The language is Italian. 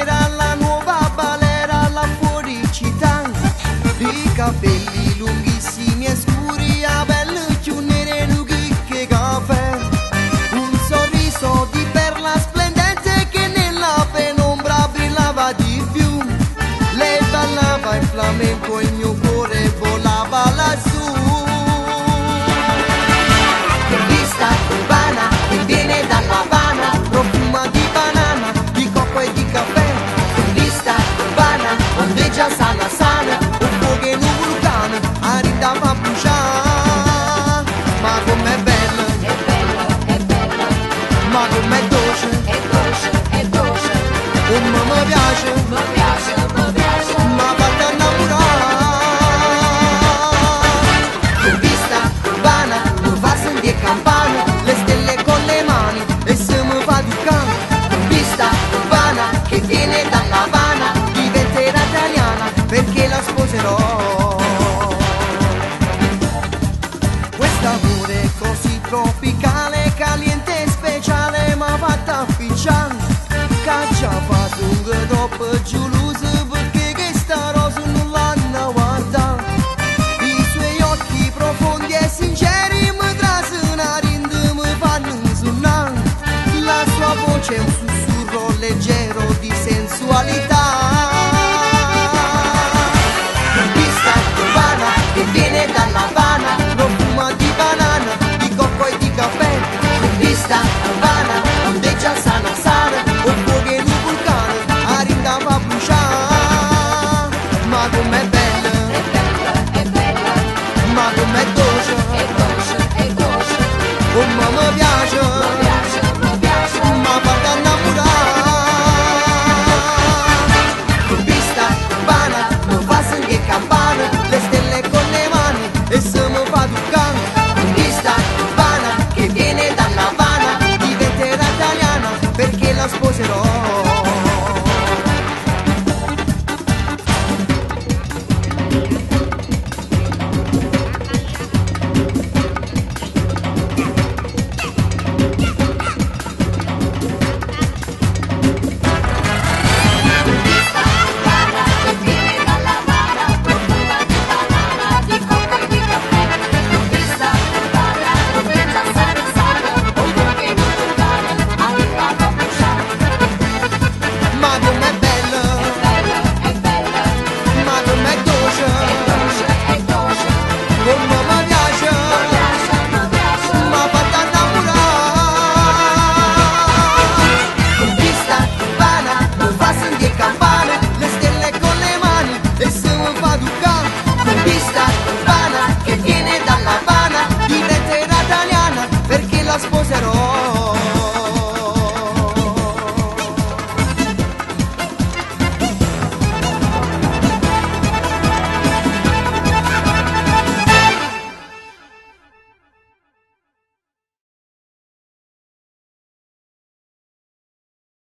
era la nuova balera, la fuoricità, i capelli lunghissimi e scuri, a belle più nere lunghi che caffè, un sorriso di perla splendente che nella penombra brillava di più. Lei ballava in flamenco e il mio cuore volava lassù. Turista cubana che viene dalla Habana, profuma di banana, di cocco e di caffè. Turista cubana, ondeggia sana sana, un fuoco in un vulcano, arida ma bruciare. Ma com'è bella, È bella, è bella. ma com'è